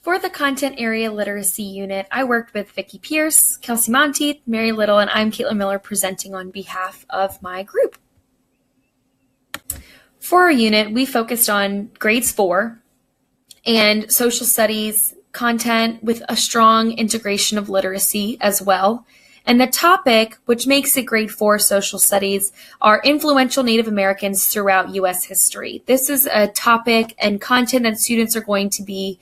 For the Content Area Literacy Unit, I worked with Vicki Pierce, Kelsey Monteith, Mary Little, and I'm Caitlin Miller presenting on behalf of my group. For our unit, we focused on grades 4 and social studies content with a strong integration of literacy as well. And the topic, which makes it grade 4 social studies, are influential Native Americans throughout U.S. history. This is a topic and content that students are going to be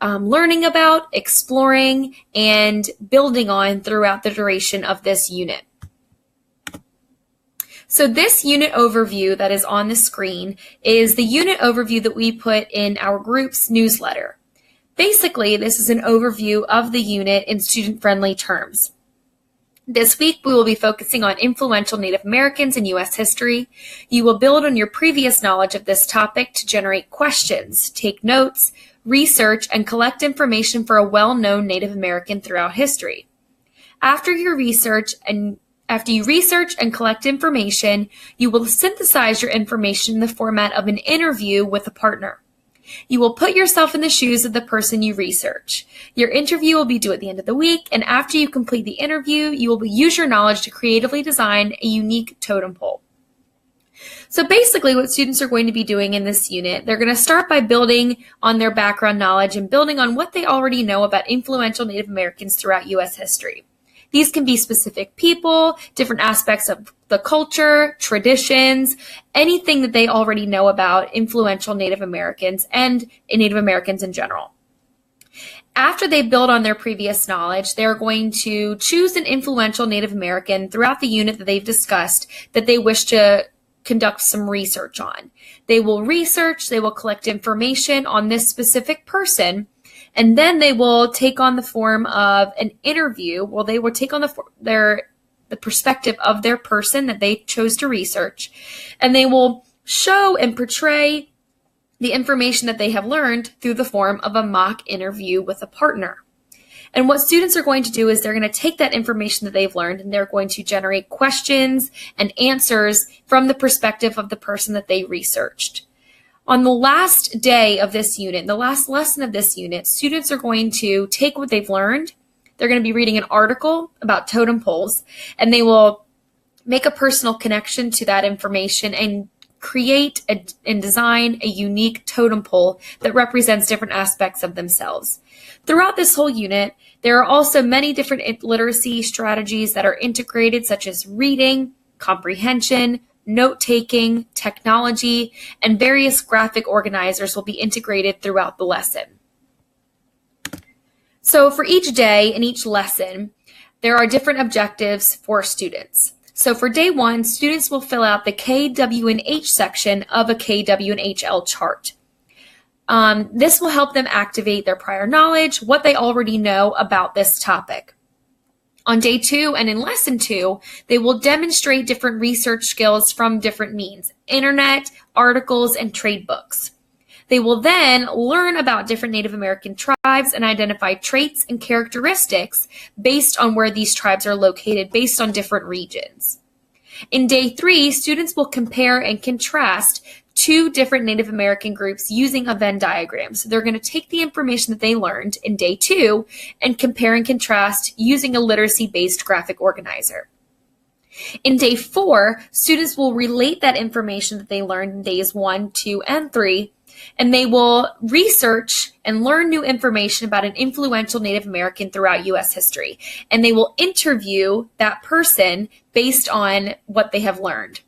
learning about, exploring, and building on throughout the duration of this unit. So this unit overview that is on the screen is the unit overview that we put in our group's newsletter. Basically, this is an overview of the unit in student-friendly terms. This week, we will be focusing on influential Native Americans in U.S. history. You will build on your previous knowledge of this topic to generate questions, take notes, research, and collect information for a well-known Native American throughout history. After you research and collect information, you will synthesize your information in the format of an interview with a partner. You will put yourself in the shoes of the person you research. Your interview will be due at the end of the week, and after you complete the interview, you will use your knowledge to creatively design a unique totem pole. So basically what students are going to be doing in this unit, they're going to start by building on their background knowledge and building on what they already know about influential Native Americans throughout U.S. history. These can be specific people, different aspects of the culture, traditions, anything that they already know about influential Native Americans and Native Americans in general. After they build on their previous knowledge, they're going to choose an influential Native American throughout the unit that they've discussed that they wish to conduct some research on. They will research, they will collect information on this specific person, and then they will take on the form of an interview. Well, they will take on the perspective of their person that they chose to research, and they will show and portray the information that they have learned through the form of a mock interview with a partner. And what students are going to do is they're going to take that information that they've learned and they're going to generate questions and answers from the perspective of the person that they researched. On the last day of this unit, the last lesson of this unit, students are going to take what they've learned. They're going to be reading an article about totem poles, and they will make a personal connection to that information and create and design a unique totem pole that represents different aspects of themselves. Throughout this whole unit, there are also many different literacy strategies that are integrated, such as reading, comprehension, note-taking, technology, and various graphic organizers will be integrated throughout the lesson. So for each day and each lesson, there are different objectives for students. So for day 1, students will fill out the K, W, and H section of a K, W, and HL chart. This will help them activate their prior knowledge, what they already know about this topic. On day 2 and in lesson 2, they will demonstrate different research skills from different means: internet, articles, and trade books. They will then learn about different Native American tribes and identify traits and characteristics based on where these tribes are located, based on different regions. In day 3, students will compare and contrast 2 different Native American groups using a Venn diagram. So they're going to take the information that they learned in day 2 and compare and contrast using a literacy-based graphic organizer. In day 4, students will relate that information that they learned in days 1, 2, and 3, and they will research and learn new information about an influential Native American throughout U.S. history. And they will interview that person based on what they have learned.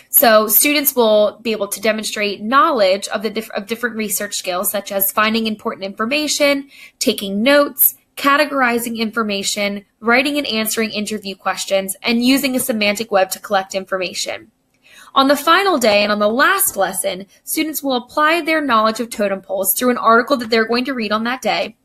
So students will be able to demonstrate knowledge of different research skills, such as finding important information, taking notes, categorizing information, writing and answering interview questions, and using a semantic web to collect information. On the final day and on the last lesson, students will apply their knowledge of totem poles through an article that they're going to read on that day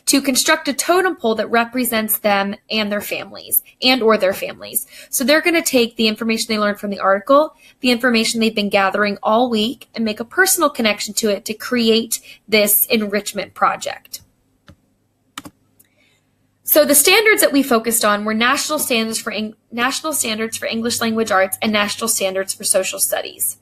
to construct a totem pole that represents them and their families or their families. So they're going to take the information they learned from the article, the information they've been gathering all week, and make a personal connection to it to create this enrichment project. So the standards that we focused on were national standards for English language arts and national standards for social studies.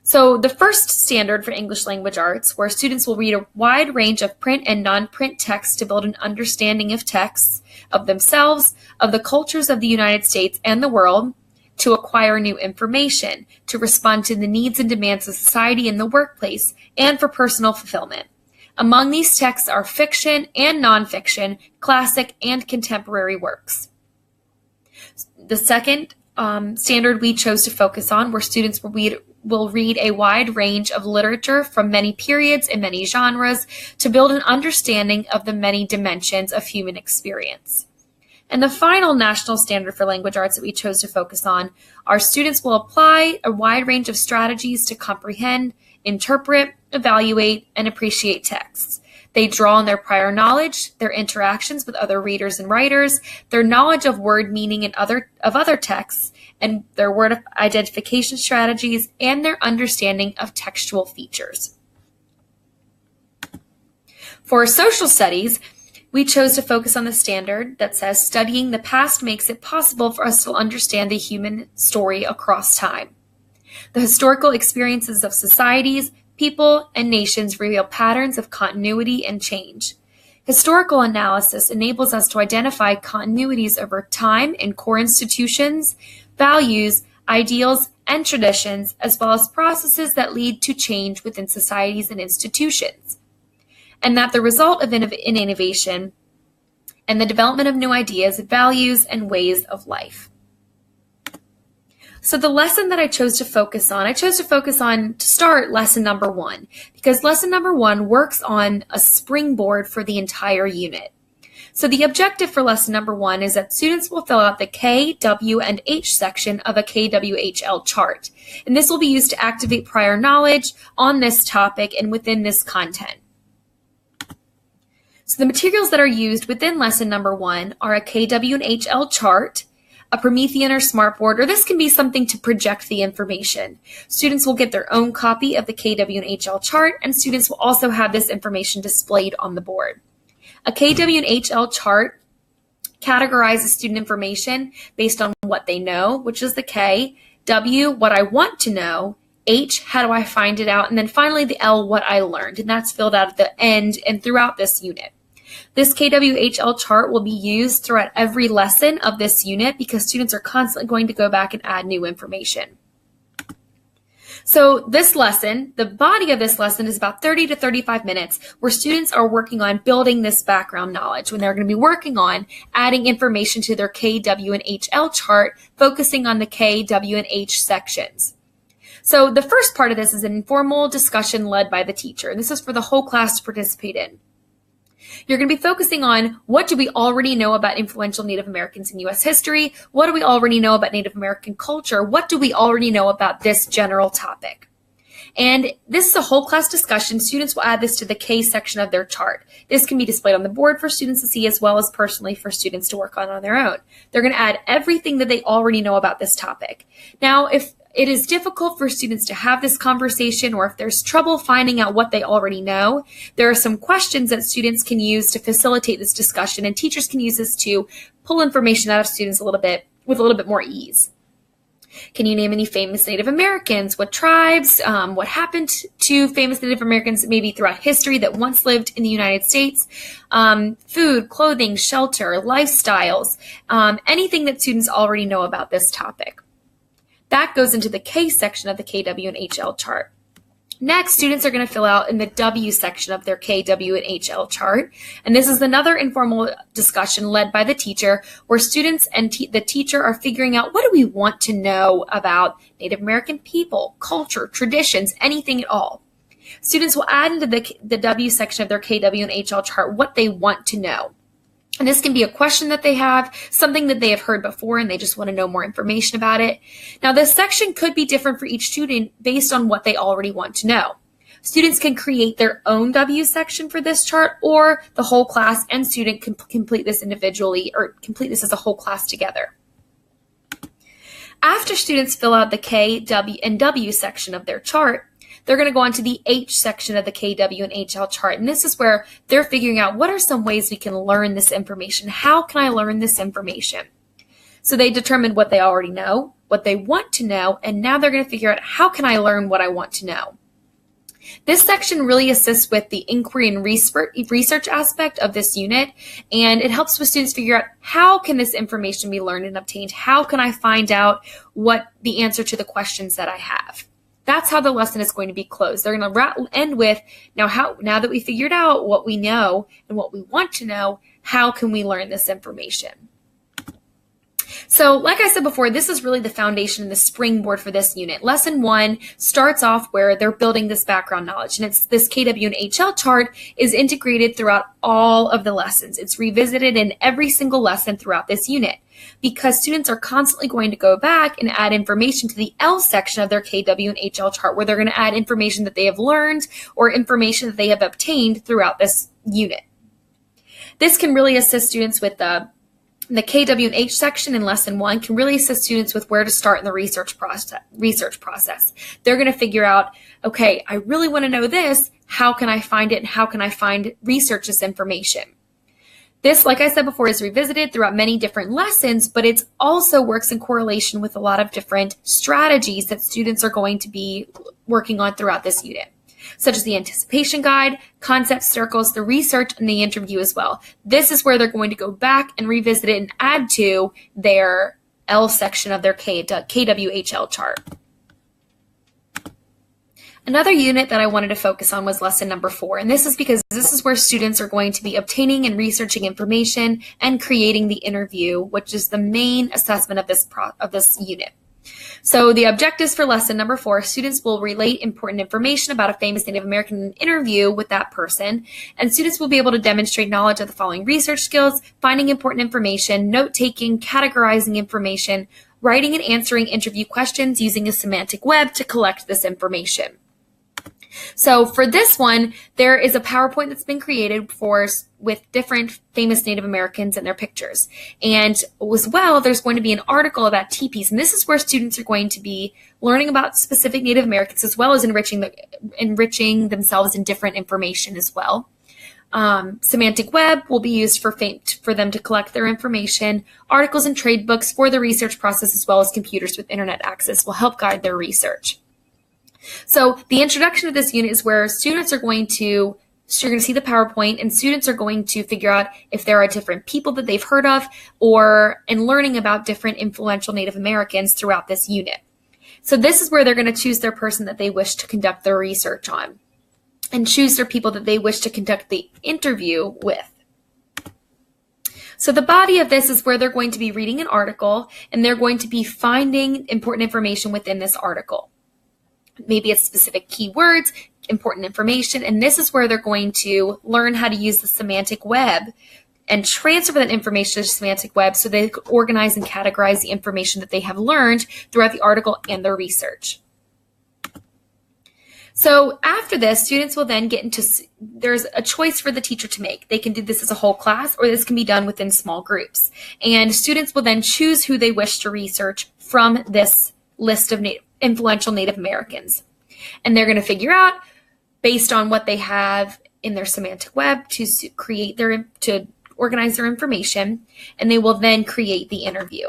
So the first standard for English language arts, where students will read a wide range of print and non-print texts to build an understanding of texts, of themselves, of the cultures of the United States and the world, to acquire new information, to respond to the needs and demands of society in the workplace, and for personal fulfillment. Among these texts are fiction and nonfiction, classic and contemporary works. The second standard we chose to focus on, where students will read a wide range of literature from many periods and many genres to build an understanding of the many dimensions of human experience. And the final national standard for language arts that we chose to focus on, our students will apply a wide range of strategies to comprehend, interpret, evaluate, and appreciate texts. They draw on their prior knowledge, their interactions with other readers and writers, their knowledge of word meaning and other texts, and their word identification strategies, and their understanding of textual features. For social studies, we chose to focus on the standard that says studying the past makes it possible for us to understand the human story across time. The historical experiences of societies, people, and nations reveal patterns of continuity and change. Historical analysis enables us to identify continuities over time in core institutions, values, ideals, and traditions, as well as processes that lead to change within societies and institutions. And that the result of innovation and the development of new ideas, values, and ways of life. So the lesson that I chose to focus on to start lesson number 1, because lesson number 1 works on a springboard for the entire unit. So the objective for lesson number 1 is that students will fill out the K, W, and H section of a KWHL chart. And this will be used to activate prior knowledge on this topic and within this content. So the materials that are used within lesson number 1 are a KW and HL chart, a Promethean or smartboard, or this can be something to project the information. Students will get their own copy of the KW and HL chart, and students will also have this information displayed on the board. A KW and HL chart categorizes student information based on what they know, which is the K, W, what I want to know, H, how do I find it out, and then finally the L, what I learned, and that's filled out at the end and throughout this unit. This KWHL chart will be used throughout every lesson of this unit because students are constantly going to go back and add new information. So this lesson, the body of this lesson is about 30 to 35 minutes where students are working on building this background knowledge when they're going to be working on adding information to their K, W, and HL chart, focusing on the K, W, and H sections. So the first part of this is an informal discussion led by the teacher, and this is for the whole class to participate in. You're going to be focusing on what do we already know about influential Native Americans in U.S. history? What do we already know about Native American culture? What do we already know about this general topic? And this is a whole class discussion. Students will add this to the K section of their chart. This can be displayed on the board for students to see as well as personally for students to work on their own. They're going to add everything that they already know about this topic. Now, if it is difficult for students to have this conversation, or if there's trouble finding out what they already know, there are some questions that students can use to facilitate this discussion, and teachers can use this to pull information out of students with a little bit more ease. Can you name any famous Native Americans? What tribes? What happened to famous Native Americans maybe throughout history that once lived in the United States? Food, clothing, shelter, lifestyles, anything that students already know about this topic. That goes into the K section of the KW and HL chart. Next, students are going to fill out in the W section of their KW and HL chart. And this is another informal discussion led by the teacher where students and the teacher are figuring out what do we want to know about Native American people, culture, traditions, anything at all. Students will add into the W section of their KW and HL chart what they want to know. And this can be a question that they have, something that they have heard before and they just want to know more information about it. Now, this section could be different for each student based on what they already want to know. Students can create their own W section for this chart, or the whole class and student can complete this individually or complete this as a whole class together. After students fill out the K, W, and W section of their chart, they're going to go on to the H section of the KW and HL chart. And this is where they're figuring out what are some ways we can learn this information? How can I learn this information? So they determined what they already know, what they want to know, and now they're going to figure out, how can I learn what I want to know? This section really assists with the inquiry and research aspect of this unit, and it helps with students figure out, how can this information be learned and obtained? How can I find out what the answer to the questions that I have? That's how the lesson is going to be closed. They're going to end with, now that we figured out what we know and what we want to know, how can we learn this information? So like I said before, this is really the foundation and the springboard for this unit. Lesson 1 starts off where they're building this background knowledge, and it's this KW and HL chart is integrated throughout all of the lessons. It's revisited in every single lesson throughout this unit, because students are constantly going to go back and add information to the L section of their KW and HL chart, where they're going to add information that they have learned or information that they have obtained throughout this unit. This can really assist students with the KW and H section in lesson 1 can really assist students with where to start in the research process. They're going to figure out, okay, I really want to know this. How can I find it? And how can I research this information? This, like I said before, is revisited throughout many different lessons, but it also works in correlation with a lot of different strategies that students are going to be working on throughout this unit, such as the anticipation guide, concept circles, the research, and the interview as well. This is where they're going to go back and revisit it and add to their L section of their KWHL chart. Another unit that I wanted to focus on was lesson number 4, and this is because this is where students are going to be obtaining and researching information and creating the interview, which is the main assessment of this unit. So the objectives for lesson number 4, students will relate important information about a famous Native American interview with that person, and students will be able to demonstrate knowledge of the following research skills: finding important information, note-taking, categorizing information, writing and answering interview questions using a semantic web to collect this information. So for this one, there is a PowerPoint that's been created with different famous Native Americans and their pictures. And as well, there's going to be an article about teepees. And this is where students are going to be learning about specific Native Americans, as well as enriching themselves in different information as well. Semantic web will be used for them to collect their information. Articles and trade books for the research process, as well as computers with internet access, will help guide their research. So the introduction of this unit is where students are going to, you're going to see the PowerPoint, and students are going to figure out if there are different people that they've heard of, and learning about different influential Native Americans throughout this unit. So this is where they're going to choose their person that they wish to conduct their research on, and choose their people that they wish to conduct the interview with. So the body of this is where they're going to be reading an article, and they're going to be finding important information within this article. Maybe it's specific keywords, important information, and this is where they're going to learn how to use the semantic web and transfer that information to the semantic web so they can organize and categorize the information that they have learned throughout the article and their research. So after this, students will then get into, there's a choice for the teacher to make. They can do this as a whole class, or this can be done within small groups. And students will then choose who they wish to research from this list of influential Native Americans. And they're going to figure out, based on what they have in their semantic web, to organize their information, and they will then create the interview.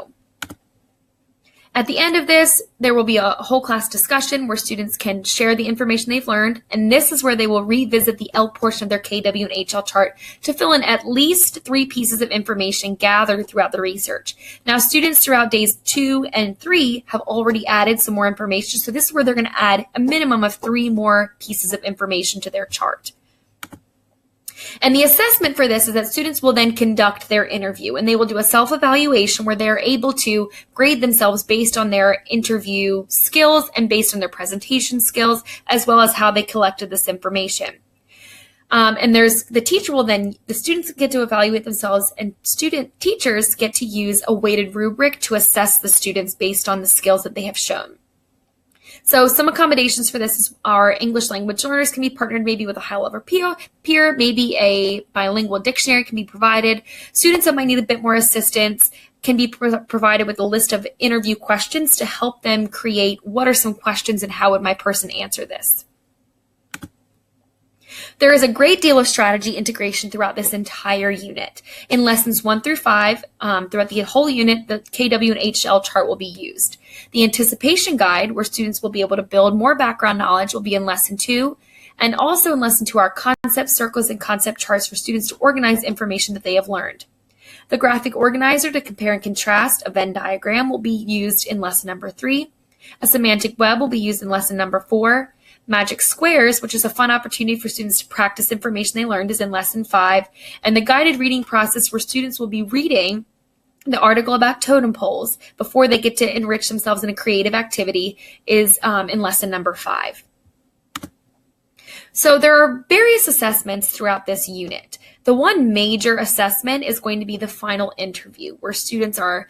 At the end of this, there will be a whole class discussion where students can share the information they've learned, and this is where they will revisit the L portion of their KW and HL chart to fill in at least 3 pieces of information gathered throughout the research. Now, students throughout days 2 and 3 have already added some more information, so this is where they're going to add a minimum of 3 more pieces of information to their chart. And the assessment for this is that students will then conduct their interview, and they will do a self-evaluation where they're able to grade themselves based on their interview skills and based on their presentation skills, as well as how they collected this information. And the students get to evaluate themselves, and teachers get to use a weighted rubric to assess the students based on the skills that they have shown. So some accommodations for this are English language learners can be partnered maybe with a high-level peer, maybe a bilingual dictionary can be provided. Students that might need a bit more assistance can be provided with a list of interview questions to help them create what are some questions and how would my person answer this. There is a great deal of strategy integration throughout this entire unit. In lessons 1 through 5, throughout the whole unit, the KW and HL chart will be used. The anticipation guide, where students will be able to build more background knowledge, will be in lesson 2. And also in lesson 2 are concept circles and concept charts for students to organize information that they have learned. The graphic organizer to compare and contrast a Venn diagram will be used in lesson number 3. A semantic web will be used in lesson number 4. Magic squares, which is a fun opportunity for students to practice information they learned, is in lesson 5. And the guided reading process, where students will be reading the article about totem poles before they get to enrich themselves in a creative activity, is in lesson number 5. So there are various assessments throughout this unit. The one major assessment is going to be the final interview, where students are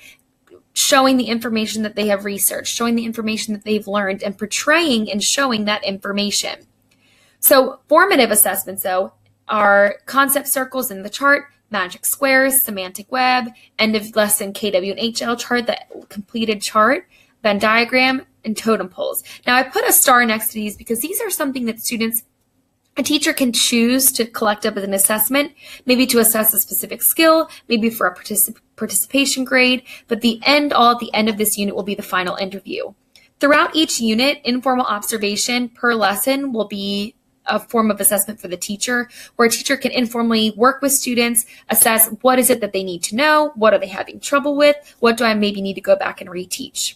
showing the information that they have researched, showing the information that they've learned, and portraying and showing that information. So formative assessments, though, are concept circles in the chart, magic squares, semantic web, end of lesson KW and HL chart, the completed chart, Venn diagram, and totem poles. Now I put a star next to these because these are something that a teacher can choose to collect up as an assessment, maybe to assess a specific skill, maybe for a participation grade, but all at the end of this unit will be the final interview. Throughout each unit, informal observation per lesson will be a form of assessment for the teacher, where a teacher can informally work with students, assess what is it that they need to know, what are they having trouble with, what do I maybe need to go back and reteach.